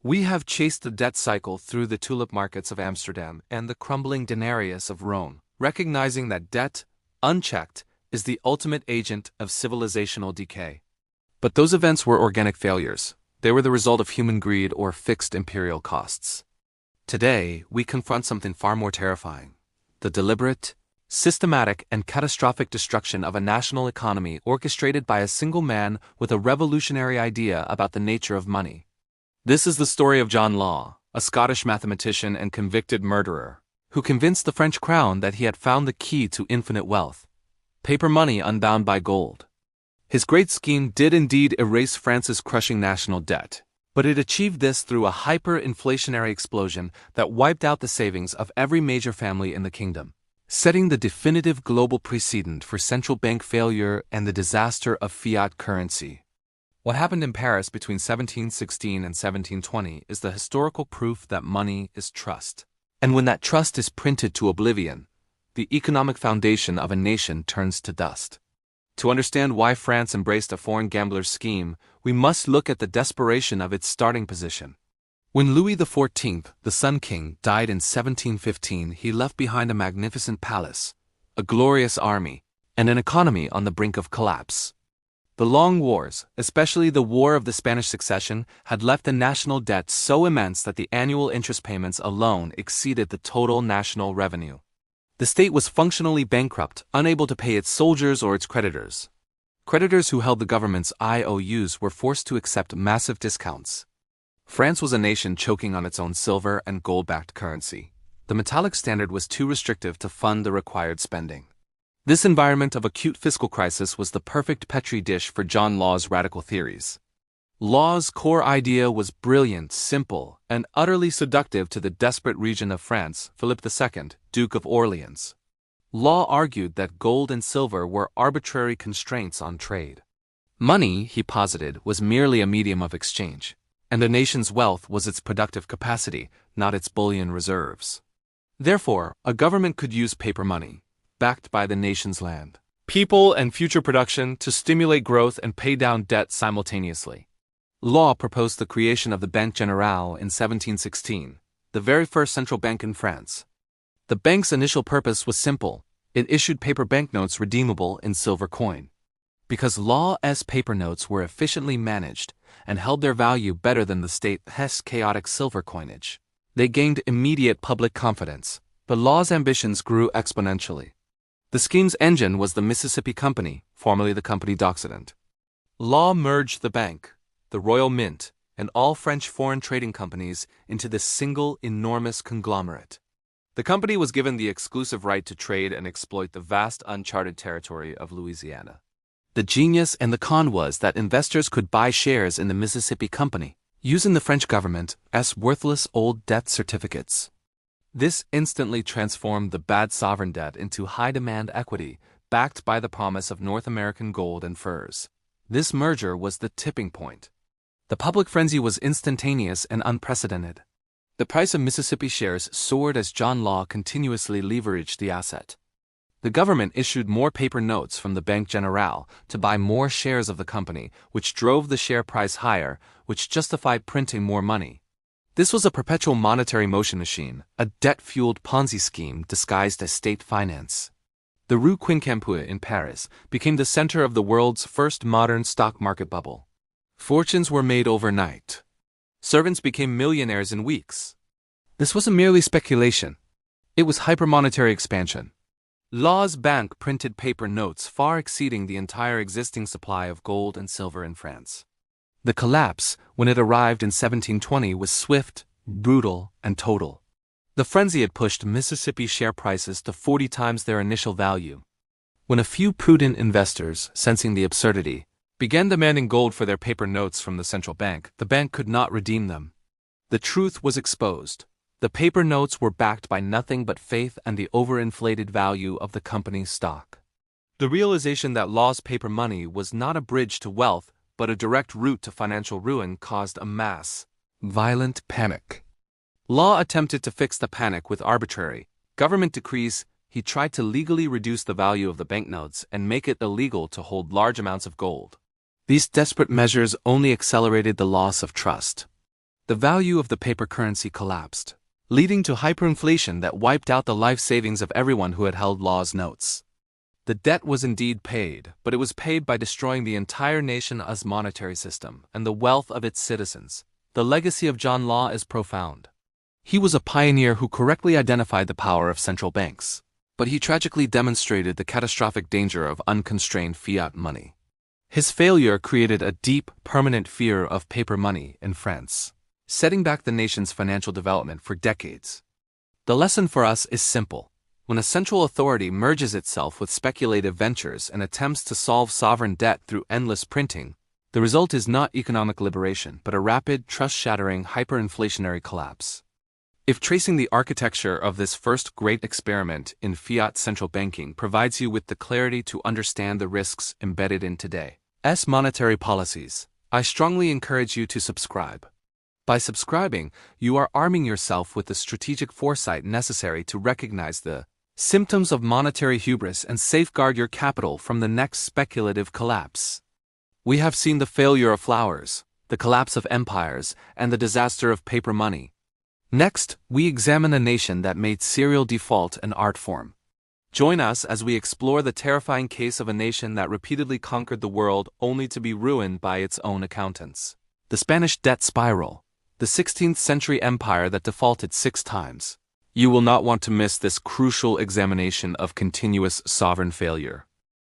We have chased the debt cycle through the tulip markets of Amsterdam and the crumbling denarius of Rome, recognizing that debt, unchecked, is the ultimate agent of civilizational decay. But those events were organic failures. They were the result of human greed or fixed imperial costs. Today, we confront something far more terrifying: the deliberate, systematic, and catastrophic destruction of a national economy orchestrated by a single man with a revolutionary idea about the nature of money. This is the story of John Law, a Scottish mathematician and convicted murderer, who convinced the French crown that he had found the key to infinite wealth: paper money unbound by gold. His great scheme did indeed erase France's crushing national debt, but it achieved this through a hyperinflationary explosion that wiped out the savings of every major family in the kingdom, setting the definitive global precedent for central bank failure and the disaster of fiat currency. What happened in Paris between 1716 and 1720 is the historical proof that money is trust. And when that trust is printed to oblivion, the economic foundation of a nation turns to dust. To understand why France embraced a foreign gambler's scheme, we must look at the desperation of its starting position. When Louis XIV, the Sun King, died in 1715, he left behind a magnificent palace, a glorious army, and an economy on the brink of collapse. The long wars, especially the War of the Spanish Succession, had left the national debt so immense that the annual interest payments alone exceeded the total national revenue. The state was functionally bankrupt, unable to pay its soldiers or its creditors. Creditors who held the government's IOUs were forced to accept massive discounts. France was a nation choking on its own silver and gold-backed currency. The metallic standard was too restrictive to fund the required spending. This environment of acute fiscal crisis was the perfect petri dish for John Law's radical theories. Law's core idea was brilliant, simple, and utterly seductive to the desperate regent of France, Philip II, Duke of Orleans. Law argued that gold and silver were arbitrary constraints on trade. Money, he posited, was merely a medium of exchange, and a nation's wealth was its productive capacity, not its bullion reserves. Therefore, a government could use paper money, backed by the nation's land, people, and future production to stimulate growth and pay down debt simultaneously. Law proposed the creation of the Banque Générale in 1716, the very first central bank in France. The bank's initial purpose was simple: it issued paper banknotes redeemable in silver coin. Because Law's paper notes were efficiently managed and held their value better than the state's chaotic silver coinage, they gained immediate public confidence, but Law's ambitions grew exponentially. The scheme's engine was the Mississippi Company, formerly the Compagnie d'Occident. Law merged the bank, the Royal Mint, and all French foreign trading companies into this single enormous conglomerate. The company was given the exclusive right to trade and exploit the vast uncharted territory of Louisiana. The genius and the con was that investors could buy shares in the Mississippi Company, using the French government's worthless old debt certificates. This instantly transformed the bad sovereign debt into high-demand equity, backed by the promise of North American gold and furs. This merger was the tipping point. The public frenzy was instantaneous and unprecedented. The price of Mississippi shares soared as John Law continuously leveraged the asset. The government issued more paper notes from the Banque Générale to buy more shares of the company, which drove the share price higher, which justified printing more money. This was a perpetual monetary motion machine, a debt-fueled Ponzi scheme disguised as state finance. The Rue Quincampoix in Paris became the center of the world's first modern stock market bubble. Fortunes were made overnight. Servants became millionaires in weeks. This wasn't merely speculation. It was hypermonetary expansion. Law's bank printed paper notes far exceeding the entire existing supply of gold and silver in France. The collapse, when it arrived in 1720, was swift, brutal, and total. The frenzy had pushed Mississippi share prices to 40 times their initial value. When a few prudent investors, sensing the absurdity, began demanding gold for their paper notes from the central bank, the bank could not redeem them. The truth was exposed. The paper notes were backed by nothing but faith and the overinflated value of the company's stock. The realization that Law's paper money was not a bridge to wealth, but a direct route to financial ruin caused a mass, violent panic. Law attempted to fix the panic with arbitrary government decrees. He tried to legally reduce the value of the banknotes and make it illegal to hold large amounts of gold. These desperate measures only accelerated the loss of trust. The value of the paper currency collapsed, leading to hyperinflation that wiped out the life savings of everyone who had held Law's notes. The debt was indeed paid, but it was paid by destroying the entire nation's monetary system and the wealth of its citizens. The legacy of John Law is profound. He was a pioneer who correctly identified the power of central banks, but he tragically demonstrated the catastrophic danger of unconstrained fiat money. His failure created a deep, permanent fear of paper money in France, setting back the nation's financial development for decades. The lesson for us is simple. When a central authority merges itself with speculative ventures and attempts to solve sovereign debt through endless printing, the result is not economic liberation but a rapid, trust-shattering, hyperinflationary collapse. If tracing the architecture of this first great experiment in fiat central banking provides you with the clarity to understand the risks embedded in today's monetary policies, I strongly encourage you to subscribe. By subscribing, you are arming yourself with the strategic foresight necessary to recognize the symptoms of monetary hubris and safeguard your capital from the next speculative collapse. We have seen the failure of flowers, the collapse of empires, and the disaster of paper money. Next, we examine a nation that made serial default an art form. Join us as we explore the terrifying case of a nation that repeatedly conquered the world only to be ruined by its own accountants. The Spanish debt spiral, the 16th century empire that defaulted 6 times. You will not want to miss this crucial examination of continuous sovereign failure.